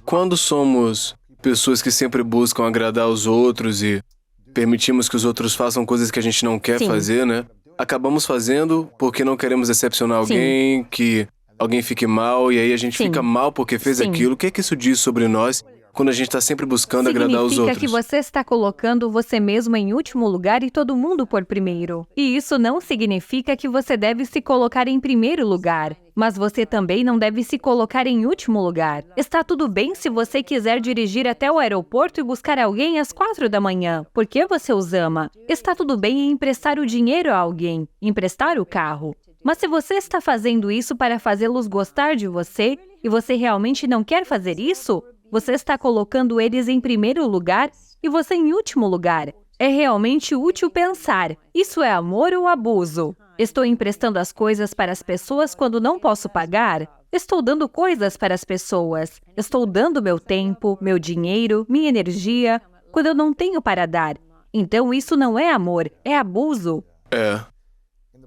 quando somos pessoas que sempre buscam agradar os outros e permitimos que os outros façam coisas que a gente não quer Sim. fazer, né? Acabamos fazendo porque não queremos decepcionar alguém, que alguém fique mal, e aí a gente Sim. fica mal porque fez Sim. aquilo. O que é que isso diz sobre nós quando a gente está sempre buscando agradar os Significa outros? que você está colocando você mesmo em último lugar e todo mundo por primeiro. E isso não significa que você deve se colocar em primeiro lugar, mas você também não deve se colocar em último lugar. Está tudo bem se você quiser dirigir até o aeroporto e buscar alguém às 4 da manhã, porque você os ama. Está tudo bem em emprestar o dinheiro a alguém, emprestar o carro. Mas se você está fazendo isso para fazê-los gostar de você, e você realmente não quer fazer isso, você está colocando eles em primeiro lugar e você em último lugar. É realmente útil pensar, isso é amor ou abuso? Estou emprestando as coisas para as pessoas quando não posso pagar? Estou dando coisas para as pessoas. Estou dando meu tempo, meu dinheiro, minha energia, quando eu não tenho para dar. Então isso não é amor, é abuso. É.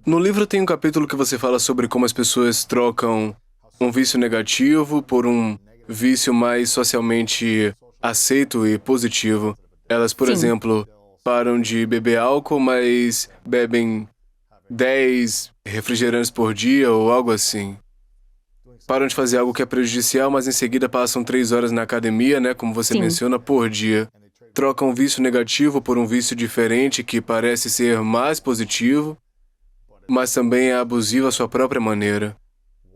No livro tem um capítulo que você fala sobre como as pessoas trocam um vício negativo por um vício mais socialmente aceito e positivo. Elas, por Sim. exemplo, param de beber álcool, mas bebem 10 refrigerantes por dia ou algo assim. Param de fazer algo que é prejudicial, mas em seguida passam 3 horas na academia, né, como você Sim. menciona, por dia. Trocam um vício negativo por um vício diferente que parece ser mais positivo, mas também é abusivo à sua própria maneira.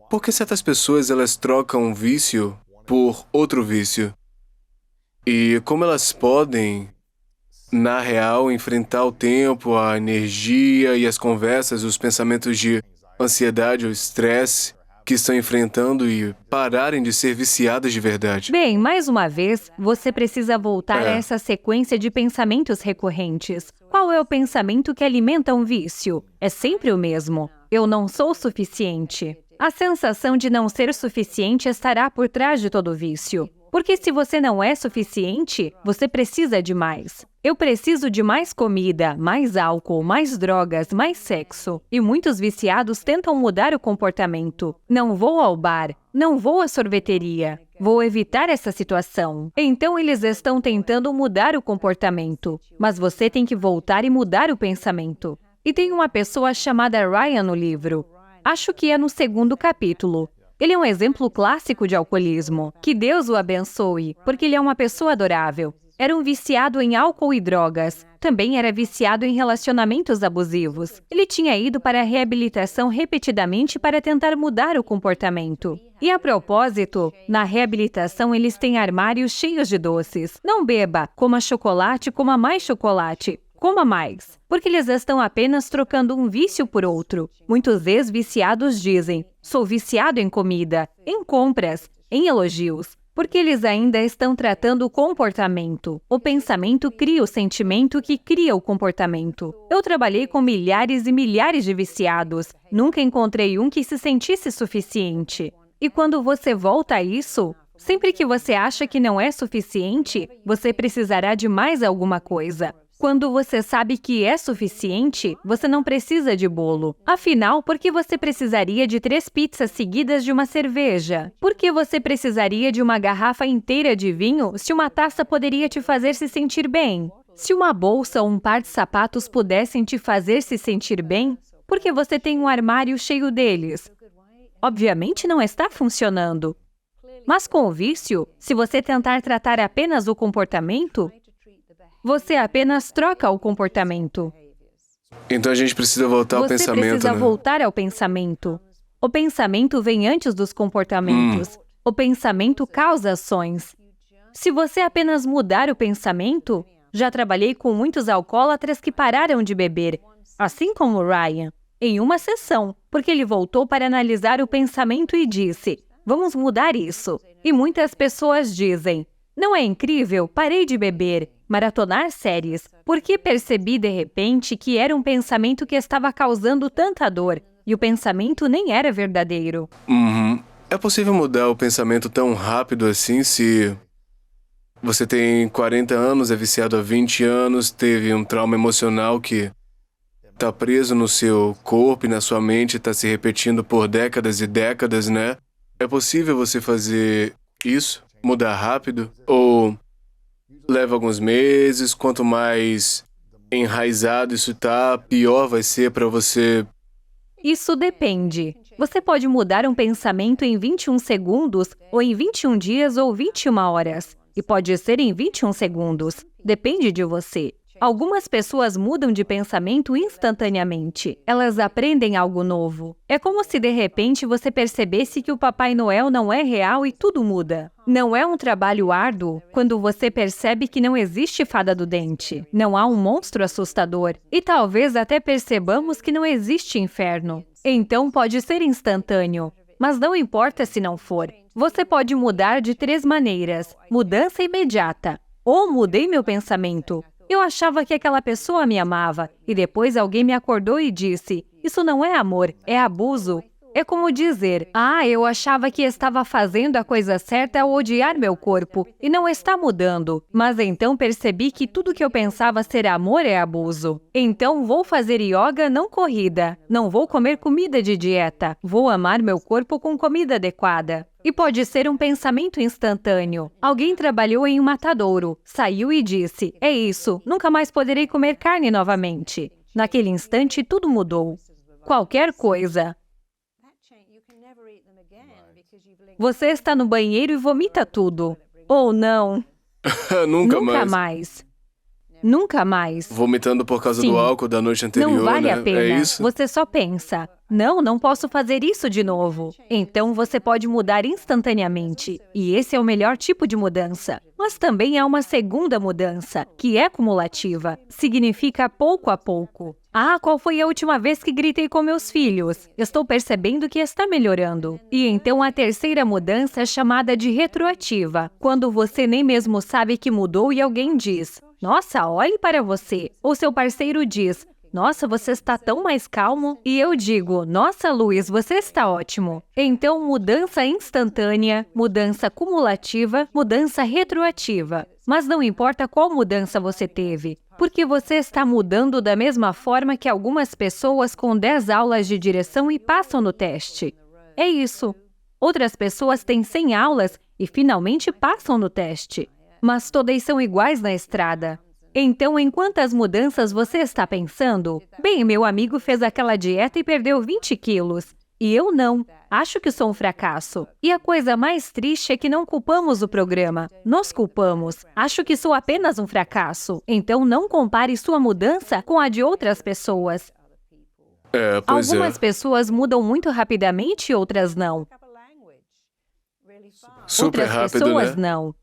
Por que certas pessoas elas trocam um vício por outro vício? E como elas podem, na real, enfrentar o tempo, a energia e as conversas, os pensamentos de ansiedade ou estresse que estão enfrentando e pararem de ser viciadas de verdade? Bem, mais uma vez, você precisa voltar a É. essa sequência de pensamentos recorrentes. Qual é o pensamento que alimenta um vício? É sempre o mesmo. Eu não sou suficiente. A sensação de não ser suficiente estará por trás de todo vício. Porque se você não é suficiente, você precisa de mais. Eu preciso de mais comida, mais álcool, mais drogas, mais sexo. E muitos viciados tentam mudar o comportamento. Não vou ao bar, não vou à sorveteria. Vou evitar essa situação. Então eles estão tentando mudar o comportamento. Mas você tem que voltar e mudar o pensamento. E tem uma pessoa chamada Ryan no livro. Acho que é no 2º capítulo. Ele é um exemplo clássico de alcoolismo. Que Deus o abençoe, porque ele é uma pessoa adorável. Era um viciado em álcool e drogas. Também era viciado em relacionamentos abusivos. Ele tinha ido para a reabilitação repetidamente para tentar mudar o comportamento. E a propósito, na reabilitação eles têm armários cheios de doces. Não beba, coma chocolate, coma mais chocolate. Coma mais, porque eles estão apenas trocando um vício por outro. Muitos ex-viciados dizem, sou viciado em comida, em compras, em elogios, porque eles ainda estão tratando o comportamento. O pensamento cria o sentimento que cria o comportamento. Eu trabalhei com milhares e milhares de viciados, nunca encontrei um que se sentisse suficiente. E quando você volta a isso, sempre que você acha que não é suficiente, você precisará de mais alguma coisa. Quando você sabe que é suficiente, você não precisa de bolo. Afinal, por que você precisaria de 3 pizzas seguidas de uma cerveja? Por que você precisaria de uma garrafa inteira de vinho se uma taça poderia te fazer se sentir bem? Se uma bolsa ou um par de sapatos pudessem te fazer se sentir bem, por que você tem um armário cheio deles? Obviamente não está funcionando. Mas com o vício, se você tentar tratar apenas o comportamento, você apenas troca o comportamento. Então a gente precisa voltar ao Você pensamento, precisa né? voltar ao pensamento. O pensamento vem antes dos comportamentos. O pensamento causa ações. Se você apenas mudar o pensamento, já trabalhei com muitos alcoólatras que pararam de beber, assim como o Ryan, em uma sessão, porque ele voltou para analisar o pensamento e disse, vamos mudar isso. E muitas pessoas dizem, não é incrível? Parei de beber, maratonar séries, porque percebi de repente que era um pensamento que estava causando tanta dor, e o pensamento nem era verdadeiro. É possível mudar o pensamento tão rápido assim se você tem 40 anos, é viciado há 20 anos, teve um trauma emocional que está preso no seu corpo e na sua mente, está se repetindo por décadas e décadas, né? É possível você fazer isso? mudar rápido? Ou leva alguns meses? Quanto mais enraizado isso tá, pior vai ser para você? Isso depende. Você pode mudar um pensamento em 21 segundos, ou em 21 dias, ou 21 horas. E pode ser em 21 segundos. Depende de você. Algumas pessoas mudam de pensamento instantaneamente. Elas aprendem algo novo. É como se de repente você percebesse que o Papai Noel não é real e tudo muda. Não é um trabalho árduo quando você percebe que não existe fada do dente. Não há um monstro assustador. E talvez até percebamos que não existe inferno. Então pode ser instantâneo. Mas não importa se não for. Você pode mudar de 3 maneiras. Mudança imediata. Ou mudei meu pensamento. Eu achava que aquela pessoa me amava, e depois alguém me acordou e disse, isso não é amor, é abuso. É como dizer, eu achava que estava fazendo a coisa certa ao odiar meu corpo, e não está mudando. Mas então percebi que tudo que eu pensava ser amor é abuso. Então vou fazer yoga, não corrida. Não vou comer comida de dieta. Vou amar meu corpo com comida adequada. E pode ser um pensamento instantâneo. Alguém trabalhou em um matadouro, saiu e disse, é isso, nunca mais poderei comer carne novamente. Naquele instante, tudo mudou. Qualquer coisa. Você está no banheiro e vomita tudo. Ou não. Nunca Nunca mais. mais. Nunca mais. Vomitando por causa Sim. do álcool da noite anterior, Não vale né? a pena. É isso? Você só pensa, não posso fazer isso de novo. Então você pode mudar instantaneamente. E esse é o melhor tipo de mudança. Mas também há uma segunda mudança, que é cumulativa. Significa pouco a pouco. Qual foi a última vez que gritei com meus filhos? Estou percebendo que está melhorando. E então a terceira mudança é chamada de retroativa, quando você nem mesmo sabe que mudou e alguém diz, nossa, olhe para você. Ou seu parceiro diz, nossa, você está tão mais calmo. E eu digo, nossa, Luiz, você está ótimo. Então, mudança instantânea, mudança cumulativa, mudança retroativa. Mas não importa qual mudança você teve, porque você está mudando da mesma forma que algumas pessoas com 10 aulas de direção e passam no teste. É isso. Outras pessoas têm 100 aulas e finalmente passam no teste. Mas todas são iguais na estrada. Então, em quantas mudanças você está pensando? Bem, meu amigo fez aquela dieta e perdeu 20 quilos. E eu não. Acho que sou um fracasso. E a coisa mais triste é que não culpamos o programa. Nos culpamos. Acho que sou apenas um fracasso. Então, não compare sua mudança com a de outras pessoas. Pois Algumas pessoas mudam muito rapidamente e outras não. Super Outras rápido, pessoas né? não.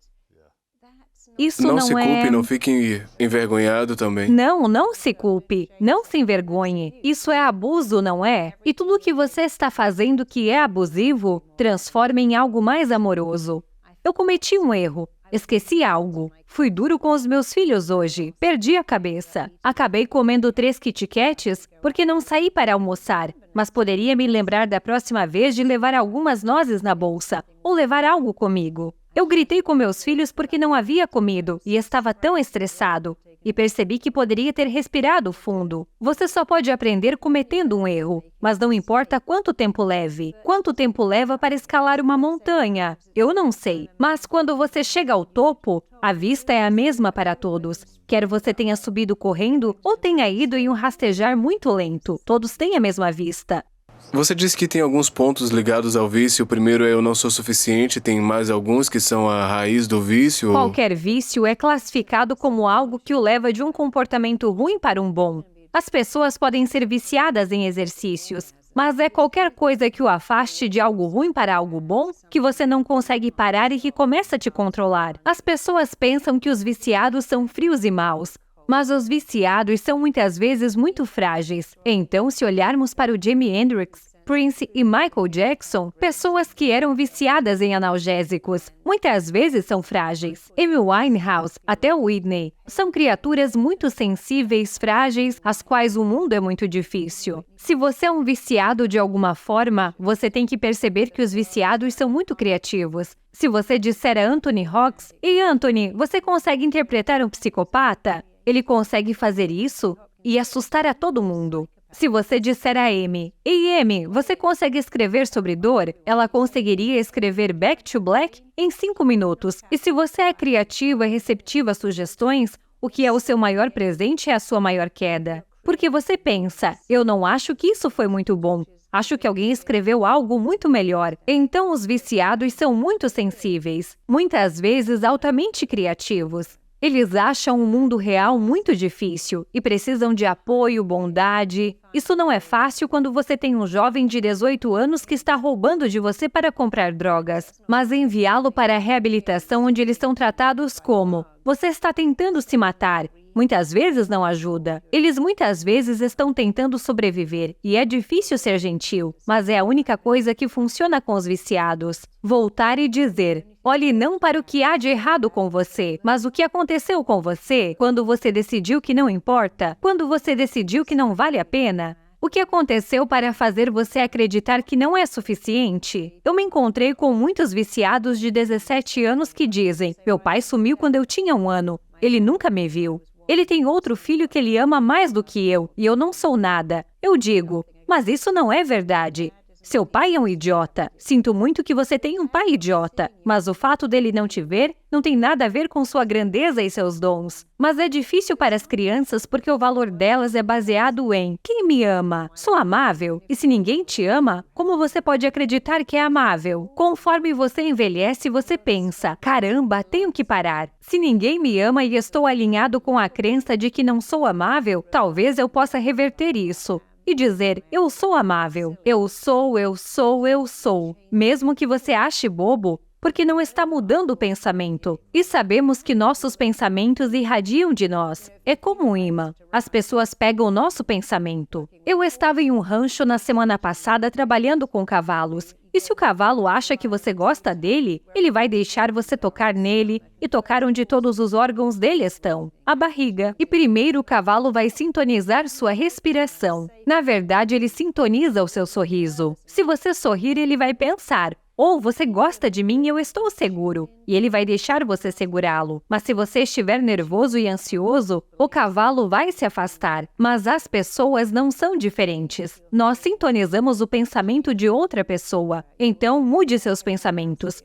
Isso Não se culpe, é... não fique envergonhado também. Não se culpe, não se envergonhe. Isso é abuso, não é? E tudo que você está fazendo que é abusivo, transforme em algo mais amoroso. Eu cometi um erro. Esqueci algo. Fui duro com os meus filhos hoje. Perdi a cabeça. Acabei comendo 3 Kit Kats porque não saí para almoçar. Mas poderia me lembrar da próxima vez de levar algumas nozes na bolsa. Ou levar algo comigo. Eu gritei com meus filhos porque não havia comido e estava tão estressado. E percebi que poderia ter respirado fundo. Você só pode aprender cometendo um erro, mas não importa quanto tempo leve. Quanto tempo leva para escalar uma montanha? Eu não sei. Mas quando você chega ao topo, a vista é a mesma para todos. Quer você tenha subido correndo ou tenha ido em um rastejar muito lento. Todos têm a mesma vista. Você disse que tem alguns pontos ligados ao vício. O primeiro é eu não sou suficiente. Tem mais alguns que são a raiz do vício? Qualquer vício é classificado como algo que o leva de um comportamento ruim para um bom. As pessoas podem ser viciadas em exercícios, mas é qualquer coisa que o afaste de algo ruim para algo bom que você não consegue parar e que começa a te controlar. As pessoas pensam que os viciados são frios e maus. Mas os viciados são muitas vezes muito frágeis. Então, se olharmos para o Jimi Hendrix, Prince e Michael Jackson, pessoas que eram viciadas em analgésicos, muitas vezes são frágeis. Amy Winehouse, até Whitney, são criaturas muito sensíveis, frágeis, às quais o mundo é muito difícil. Se você é um viciado de alguma forma, você tem que perceber que os viciados são muito criativos. Se você disser a Anthony Hawks, "Ei, Anthony, você consegue interpretar um psicopata?" Ele consegue fazer isso e assustar a todo mundo. Se você disser a Amy, "Ei, Amy, você consegue escrever sobre dor?", ela conseguiria escrever Back to Black em 5 minutos. E se você é criativa e receptiva a sugestões, o que é o seu maior presente é a sua maior queda. Porque você pensa, "Eu não acho que isso foi muito bom. Acho que alguém escreveu algo muito melhor." Então, os viciados são muito sensíveis, muitas vezes altamente criativos. Eles acham o mundo real muito difícil e precisam de apoio, bondade. Isso não é fácil quando você tem um jovem de 18 anos que está roubando de você para comprar drogas, mas enviá-lo para a reabilitação onde eles são tratados como "você está tentando se matar", muitas vezes não ajuda. Eles muitas vezes estão tentando sobreviver e é difícil ser gentil, mas é a única coisa que funciona com os viciados. Voltar e dizer, "Olhe não para o que há de errado com você, mas o que aconteceu com você quando você decidiu que não importa, quando você decidiu que não vale a pena. O que aconteceu para fazer você acreditar que não é suficiente?" Eu me encontrei com muitos viciados de 17 anos que dizem, "Meu pai sumiu quando eu tinha 1 ano. Ele nunca me viu. Ele tem outro filho que ele ama mais do que eu, e eu não sou nada." Eu digo, "Mas isso não é verdade. Seu pai é um idiota. Sinto muito que você tem um pai idiota, mas o fato dele não te ver não tem nada a ver com sua grandeza e seus dons." Mas é difícil para as crianças porque o valor delas é baseado em "Quem me ama? Sou amável?" E se ninguém te ama, como você pode acreditar que é amável? Conforme você envelhece, você pensa, "Caramba, tenho que parar. Se ninguém me ama e estou alinhado com a crença de que não sou amável, talvez eu possa reverter isso e dizer, "Eu sou amável. Eu sou, eu sou, eu sou." Mesmo que você ache bobo, porque não está mudando o pensamento. E sabemos que nossos pensamentos irradiam de nós. É como um imã. As pessoas pegam o nosso pensamento. Eu estava em um rancho na semana passada trabalhando com cavalos. E se o cavalo acha que você gosta dele, ele vai deixar você tocar nele e tocar onde todos os órgãos dele estão, a barriga. E primeiro o cavalo vai sintonizar sua respiração. Na verdade, ele sintoniza o seu sorriso. Se você sorrir, ele vai pensar, "Ou você gosta de mim, eu estou seguro." E ele vai deixar você segurá-lo. Mas se você estiver nervoso e ansioso, o cavalo vai se afastar. Mas as pessoas não são diferentes. Nós sintonizamos o pensamento de outra pessoa. Então, mude seus pensamentos.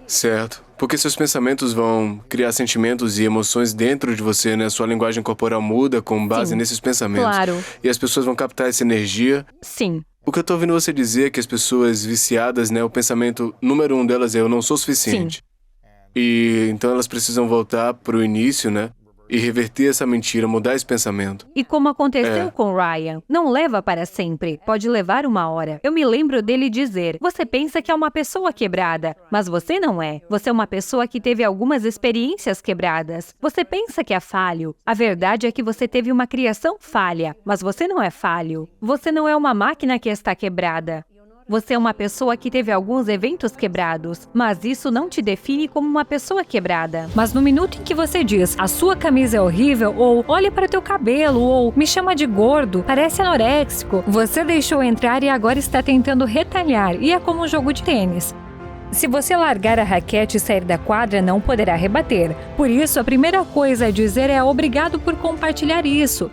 Certo. Porque seus pensamentos vão criar sentimentos e emoções dentro de você, né? Sua linguagem corporal muda com base Sim, nesses pensamentos. claro. E as pessoas vão captar essa energia. Sim. O que eu tô ouvindo você dizer é que as pessoas viciadas, né? O pensamento número 1 delas é "eu não sou suficiente." E então elas precisam voltar pro início, né? E reverter essa mentira, mudar esse pensamento. E como aconteceu com Ryan, não leva para sempre, pode levar 1 hora. Eu me lembro dele dizer, "Você pensa que é uma pessoa quebrada, mas você não é. Você é uma pessoa que teve algumas experiências quebradas. Você pensa que é falho. A verdade é que você teve uma criação falha, mas você não é falho. Você não é uma máquina que está quebrada. Você é uma pessoa que teve alguns eventos quebrados, mas isso não te define como uma pessoa quebrada." Mas no minuto em que você diz, "A sua camisa é horrível", ou "Olhe para teu cabelo", ou "Me chama de gordo, parece anoréxico", você deixou entrar e agora está tentando retalhar, e é como um jogo de tênis. Se você largar a raquete e sair da quadra, não poderá rebater. Por isso, a primeira coisa a dizer é "Obrigado por compartilhar isso."